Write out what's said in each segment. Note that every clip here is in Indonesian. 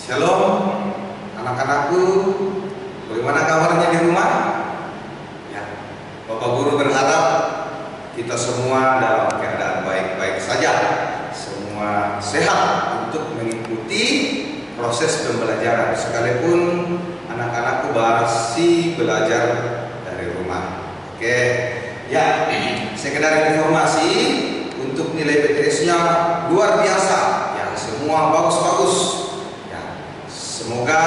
Shalom anak-anakku, bagaimana kabarnya di rumah? Ya, Bapak Guru berharap kita semua dalam keadaan baik-baik saja, semua sehat untuk mengikuti proses pembelajaran, sekalipun anak-anakku masih belajar dari rumah. Oke, ya, sekedar informasi untuk nilai PTS-nya luar biasa, ya, semua bagus-bagus. Semoga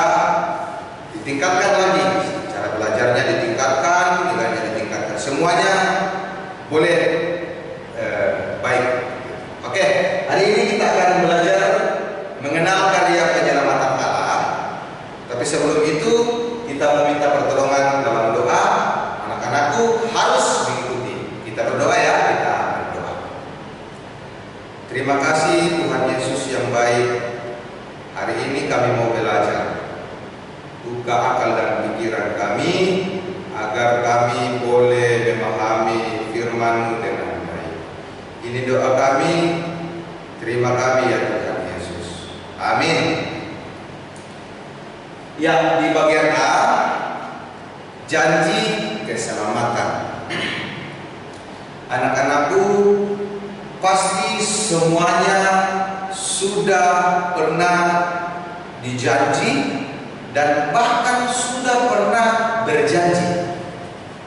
ditingkatkan lagi, cara belajarnya ditingkatkan, nilainya ditingkatkan, semuanya boleh baik. Oke, hari ini kita akan belajar mengenal karya penyelamatan Allah. Tapi sebelum itu kita meminta pertolongan dalam doa. Anak-anakku harus mengikuti. Kita berdoa ya, kita berdoa. Terima kasih Tuhan Yesus yang baik. Hari ini kami mau belajar. Buka akal dan pikiran kami agar kami boleh memahami firman-Mu dengan baik. Ini doa kami. Terima kami ya Tuhan Yesus. Amin. Ya, di bagian A, janji keselamatan. Anak-anakku pasti semuanya sudah pernah dijanji dan bahkan sudah pernah berjanji.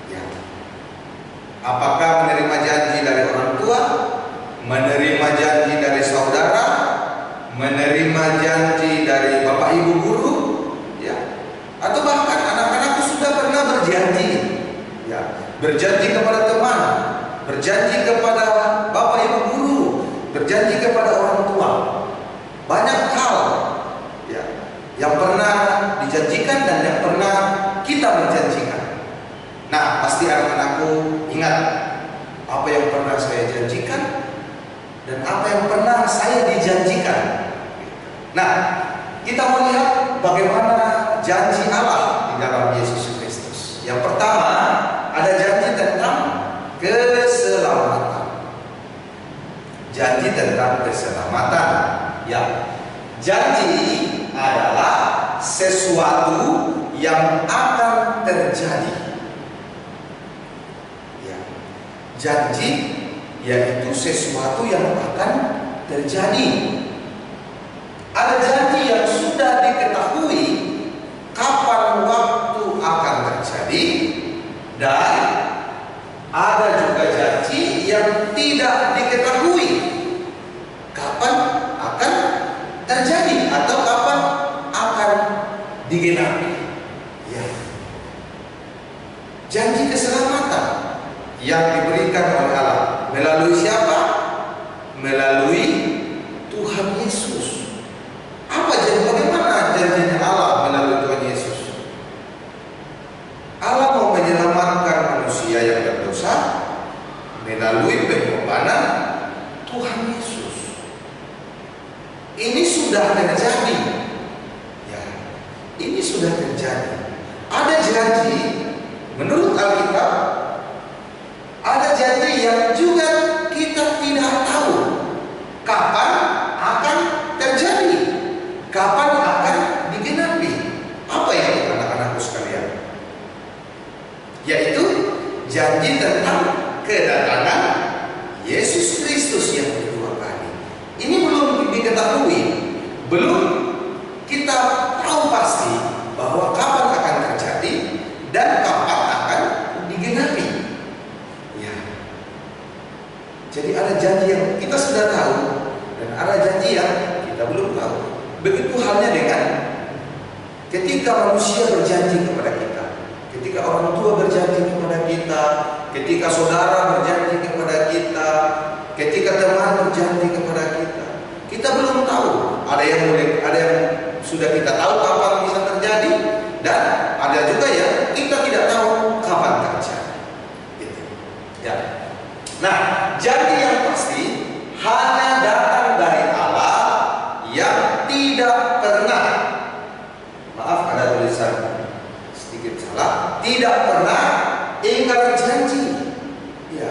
Ya. Apakah menerima janji dari orang tua, menerima janji dari saudara, menerima janji dari bapak ibu guru, ya, atau bahkan anak-anakku sudah pernah berjanji, ya, berjanji kepada teman, berjanji kepada bapak ibu guru, berjanji kepada orang tua. Banyak hal, ya, yang pernah dijanjikan dan yang pernah kita menjanjikan. Nah, pasti anak-anakku ingat apa yang pernah saya janjikan dan apa yang pernah saya dijanjikan. Nah, kita melihat bagaimana janji Allah di dalam Yesus Kristus. Yang pertama, ada janji tentang keselamatan. Janji tentang keselamatan. Ya, janji adalah sesuatu yang akan terjadi. Ya, janji yaitu sesuatu yang akan terjadi. Ada janji yang sudah diketahui kapan waktu akan terjadi, dan ada juga janji yang tidak diketahui kapan akan terjadi atau kapan akan digenapi. Ya. Janji keselamatan yang diberikan oleh Allah melalui siapa? Melalui Tuhan Yesus. Apa janji? Bagaimana janjinya Allah melalui Tuhan Yesus? Allah mau menyelamatkan manusia yang berdosa melalui pengorbanan Tuhan Yesus. Ini sudah terjadi. Ya, ini sudah terjadi. Ada janji menurut Alkitab, ada janji yang juga kita tidak tahu kapan akan terjadi, kapan akan digenapi. Apa itu anak-anakku sekalian? Yaitu janji tentang kedatangan Yesus Kristus yang kedua kali. Ini belum diketahui, belum kita tahu pasti bahwa kapan akan terjadi dan kapan akan digenapi. Ya. Jadi ada janji yang kita sudah tahu dan ada janji yang kita belum tahu. Begitu halnya dengan ketika manusia berjanji kepada kita, ketika orang tua berjanji kepada kita, ketika saudara berjanji kepada kita, ketika teman berjanji kepada kita. Kita belum tahu. Ada yang sudah kita tahu kapan bisa terjadi, dan ada juga yang kita tidak tahu kapan terjadi. Gitu. Ya. Nah, janji yang pasti hanya datang dari Allah yang tidak pernah, maaf ada tulisan sedikit salah, tidak pernah ingkar janji. Ya.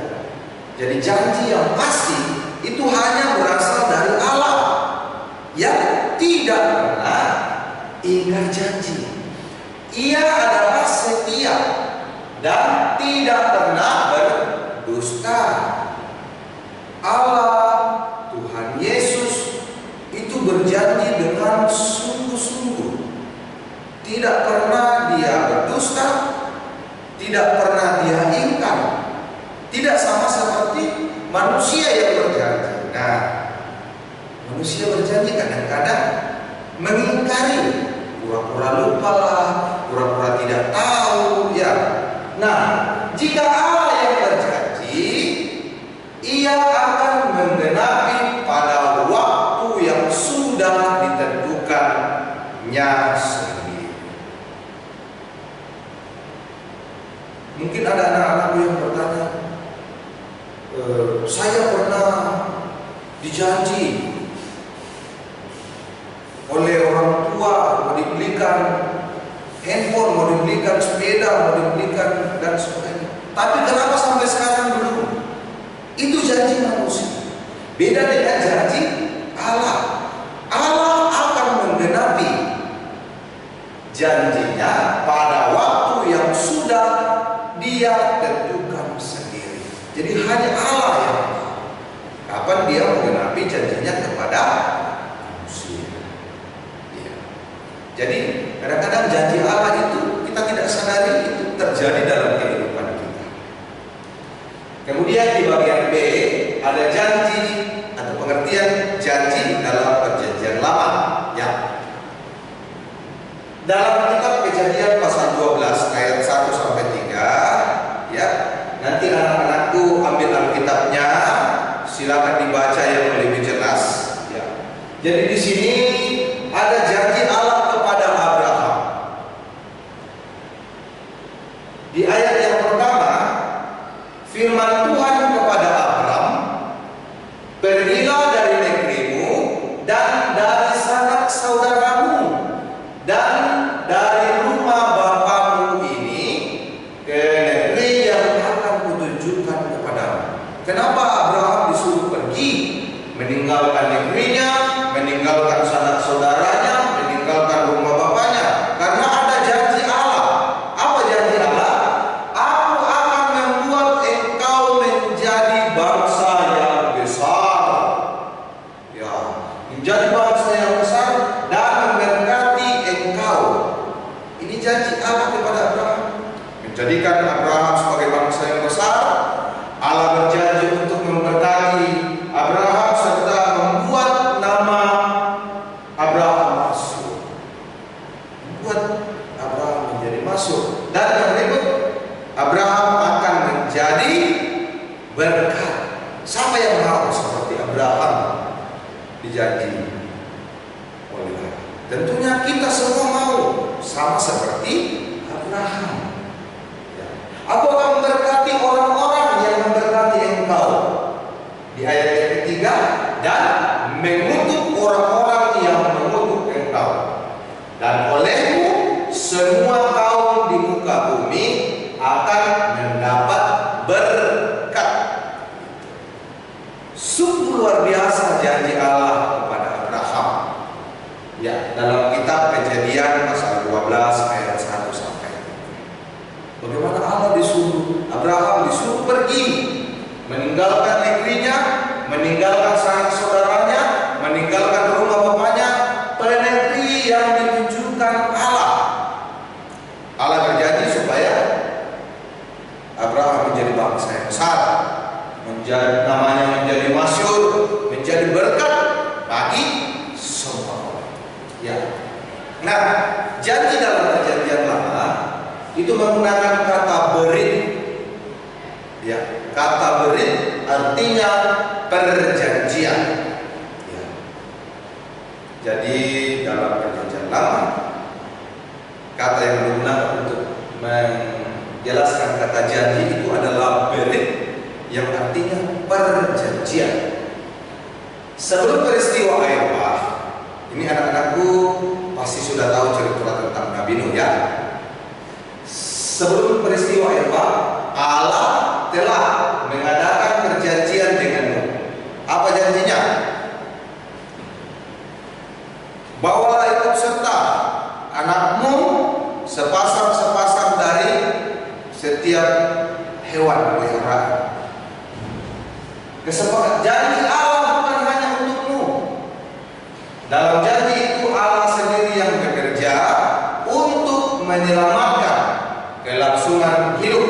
Jadi janji yang pasti itu hanya berasal dari Allah yang tidak pernah Ia adalah setia dan tidak pernah berdusta. Allah Tuhan Yesus itu berjanji dengan sungguh-sungguh. Tidak pernah dia berdusta, tidak pernah dia ingkar. Tidak sama seperti manusia yang berjanji. Nah, manusia berjanji kadang-kadang mengingkari, pura-pura lupa lah, pura-pura tidak tahu, ya. Nah, jika Allah yang berjanji, Ia akan menggenapi pada waktu yang sudah ditentukannya sendiri. Mungkin ada anak-anakku yang bertanya, saya pernah dijanji oleh orang tua mau dibelikan handphone, mau dibelikan sepeda, mau dibelikan dan sebagainya. Tapi kenapa sampai sekarang belum? Itu janji manusia. Beda dengan janji Allah. Allah akan menggenapi janjinya pada waktu yang sudah Dia tentukan sendiri. Jadi hanya Allah yang tahu kapan Dia menggenapi janjinya kepada manusia. Ya. Jadi kadang-kadang janji Allah itu kita tidak sadari itu terjadi dalam kehidupan kita. Kemudian di bagian B ada janji atau pengertian janji dalam perjanjian lama. Ya. Dalam kitab Kejadian pasal 12 ayat 1 sampai 3, ya. Nanti anak-anakku ambil Alkitabnya, silakan dibaca yang lebih jelas, ya. Jadi di sini ada janji Allah kepada Abraham. Di ayat yang pertama, firman Tuhan kepada Abraham, "Pergilah dari negerimu dan dari sanak saudaramu dan dari rumah bapamu ini ke negeri yang akan kutunjukkan kepadamu." Kenapa Abraham disuruh pergi, meninggalkan negerinya, meninggalkan sanak saudaranya, meninggalkan rumah bapaknya? Karena ada janji Allah. Apa janji Allah? Aku akan membuat engkau menjadi bangsa yang besar, ya, menjadi bangsa yang besar dan memberkati engkau. Ini janji Allah kepada Abraham, menjadikan Abraham sebagai bangsa yang besar. Allah berjanji untuk memberkati Abraham serta membuat nama Abraham masyhur, membuat Abraham menjadi masyhur. Dan yang berikut, Abraham akan menjadi berkat. Siapa yang mau seperti Abraham dijanji oleh Allah? Tentunya kita semua mau sama seperti Abraham. Ya. Aku akan memberkati orang-orang yang memberkati engkau. Di ayat yang ketiga, dan mengutuk orang-orang yang mengutuk engkau. Dan olehmu semua kaum di muka bumi akan mendapat berkat. Sungguh luar biasa janji Allah kepada Abraham. Ya, dalam kitab Kejadian pasal 12 ayat 1 sampai 3. Bagaimana Allah disuruh, Abraham disuruh pergi, meninggalkan negerinya, meninggalkan sanak saudaranya, meninggalkan rumah bapaknya, pada negeri yang ditunjukkan Allah. Allah berjanji supaya Abraham menjadi bangsa yang besar, menjadi namanya menjadi masyhur, menjadi berkat bagi semua orang. Ya. Nah, janji dalam perjanjian lama itu menggunakan kata berit. Ya, kata berit artinya perjanjian. Ya. Jadi dalam perjanjian lama, kata yang digunakan untuk menjelaskan kata janji itu adalah berit, yang artinya perjanjian. Sebelum peristiwa air bah, ini anak-anakku pasti sudah tahu cerita tentang Nabi Nuh, ya. Sebelum peristiwa air bah, Allah telah mengadakan perjanjian dengan Nuh. Apa janjinya? Bawalah ikut serta anakmu sepasang dari setiap hewan peliharaan. Kesepakatan janji Allah bukan hanya untukmu. Dalam janji itu Allah sendiri yang bekerja untuk menyelamatkan kelangsungan hidup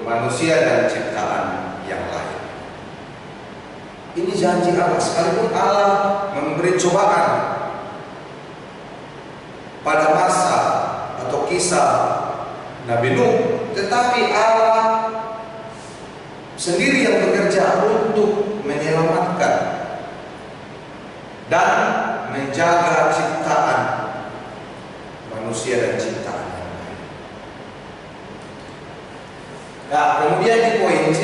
manusia dan ciptaan yang lain. Ini janji Allah. Sekalipun Allah memberi cobaan pada masa atau kisah Nabi Nuh, tetapi Allah sendiri yang bekerja untuk menyelamatkan dan menjaga ciptaan manusia dan ciptaan yang lain. Nah, kemudian di poin C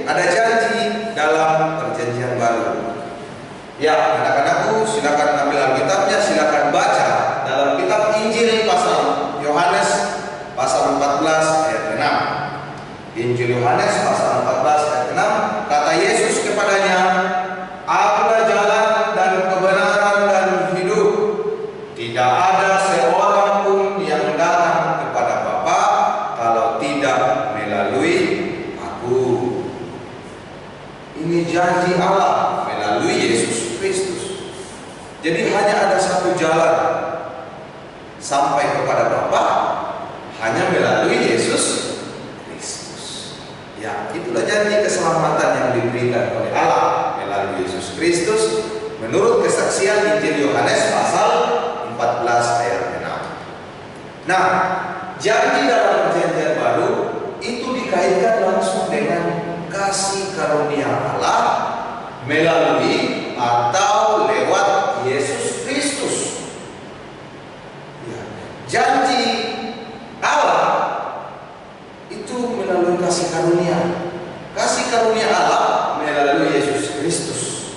ada janji dalam perjanjian baru. Ya, anak-anakku silakan ambil Alkitabnya, silakan baca dalam kitab Injil pasal Yohanes pasal 14 ayat 6. Injil Yohanes pasal 14 ayat 6, kata Yesus kepadanya, "Akulah jalan dan kebenaran dan hidup. Tidak ada seorang pun yang datang kepada Bapa kalau tidak melalui Aku." Ini janji Allah melalui Yesus Kristus. Jadi hanya ada satu jalan sampai kepada Bapa, hanya melalui Yesus Kristus. Ya, itulah janji keselamatan yang diberikan oleh Allah melalui Yesus Kristus menurut kesaksian Injil Yohanes pasal 14 ayat 6. Nah, janji dalam perjanjian baru itu dikaitkan langsung dengan kasih karunia Allah melalui atau lewat Yesus Kristus. Ya, janji Allah itu melalui kasih karunia. Kasih karunia Allah melalui Yesus Kristus.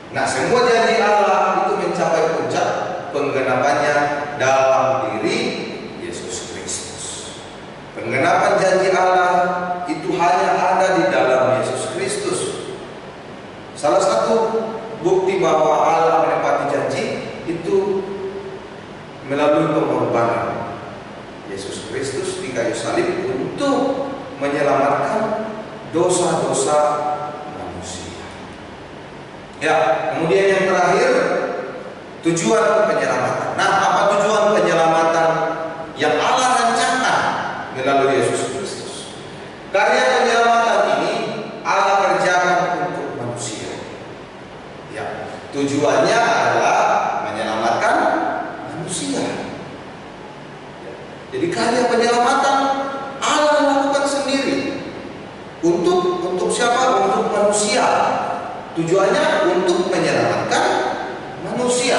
Nah, semua janji Allah itu mencapai puncak penggenapannya dalam diri Yesus Kristus. Penggenapan janji Allah itu hanya ada di dalam Yesus Kristus. Salah satu bukti bahwa Allah menepati janji itu melalui pengorbanan Yesus Kristus di kayu salib untuk menyelamatkan dosa-dosa manusia. Ya, kemudian yang terakhir, tujuan penyelamatan. Nah, apa tujuan penyelamatan yang Allah rancangkan melalui Yesus Kristus? Karya penyelamatan ini Allah kerjakan untuk manusia. Ya, tujuannya adalah menyelamatkan manusia. Jadi karya penyelamatan Allah lakukan sendiri. Untuk siapa? Untuk manusia. Tujuannya untuk menyelamatkan manusia.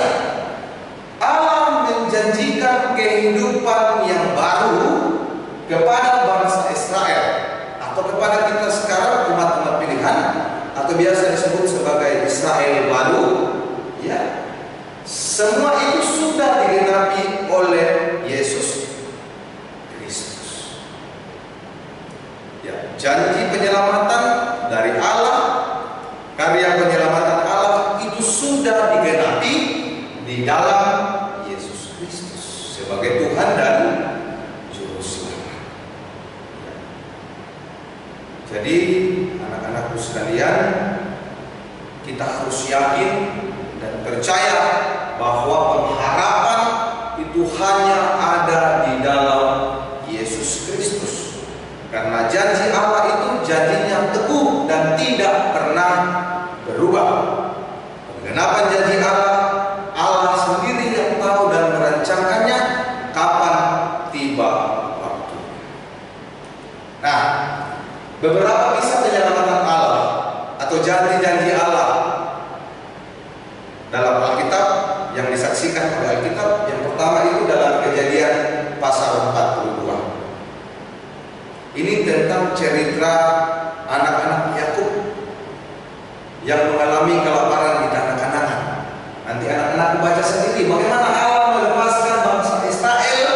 Allah menjanjikan kehidupan yang baru kepada bangsa Israel atau kepada kita sekarang umat-umat pilihan atau biasa disebut sebagai Israel baru. Ya, semua itu sudah digenapi oleh Yesus Kristus. Ya, janji penyelamatan dari Allah, karya penyelamatan Allah itu sudah digenapi di dalam Yesus Kristus sebagai Tuhan dan Juru Selamat. Jadi anak-anakku sekalian, kita harus yakin dan percaya bahwa pengharapan itu hanya ada di dalam Yesus Kristus. Karena janji Allah itu janjinya teguh dan tidak pernah berubah. Penggenapan janji Allah, Allah sendiri yang tahu dan merancangkannya kapan tiba waktu. Nah, beberapa kisah penyelamatan Allah atau janji-janji Allah dalam Alkitab yang disaksikan oleh Alkitab, yang pertama itu dalam Kejadian pasal 42. Ini tentang cerita anak-anak Yakub yang mengalami kelaparan di tanah Kanaan. Nanti anak-anak baca sendiri bagaimana Allah melepaskan bangsa Israel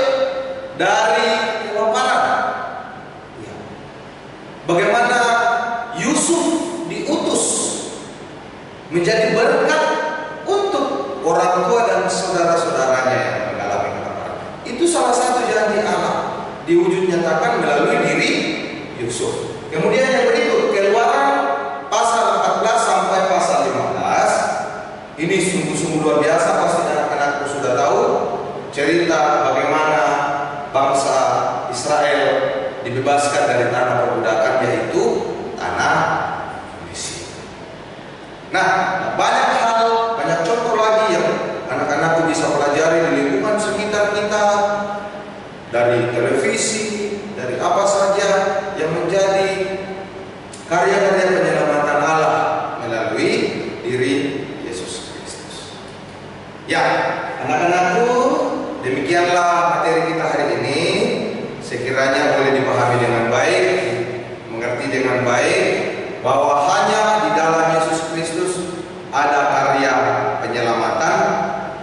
dari kelaparan. Ya. Bagaimana Yusuf diutus menjadi berkat untuk orang tua dan saudara-saudaranya yang mengalami kelaparan. Itu salah sungguh luar biasa. Pasti anak-anakku sudah tahu cerita bagaimana bangsa Israel dibebaskan dari tanah perbudakan, yaitu tanah Mesir. Nah, banyak hal, banyak contoh lagi yang anak-anakku bisa pelajari di lingkungan sekitar kita, dari televisi, dari apa saja yang menjadi karya-karya penyelamatan Allah melalui diri Yesus Kristus. Ya, anak-anakku, demikianlah materi kita hari ini. Sekiranya boleh dipahami dengan baik, mengerti dengan baik, bahwa hanya di dalam Yesus Kristus ada karya penyelamatan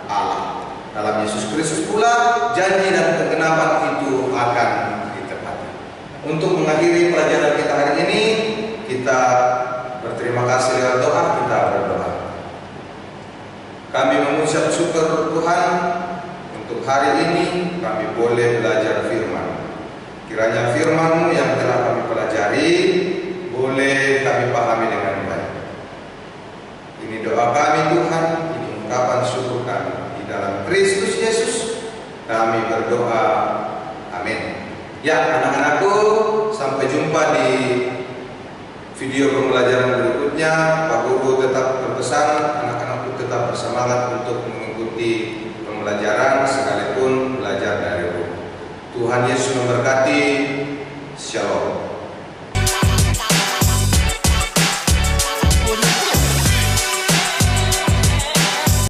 Allah. Dalam Yesus Kristus pula janji dan kegenapan itu akan ditepati. Untuk mengakhiri pelajaran kita hari ini, kita berterima kasih lewat doa. Kita berdoa. Kami mengucap syukur Tuhan untuk hari ini kami boleh belajar firman. Kiranya firman-Mu yang telah kami pelajari boleh kami pahami dengan baik. Ini doa kami Tuhan, ini ungkapan syukur kami. Di dalam Kristus Yesus kami berdoa. Amin. Ya, anak-anakku, sampai jumpa di video pembelajaran berikutnya. Pak Guru tetap berpesan, anak-anakku tetap bersemangat untuk mengikuti pembelajaran sekalipun belajar dari rumah. Tuhan Yesus memberkati. Shalom.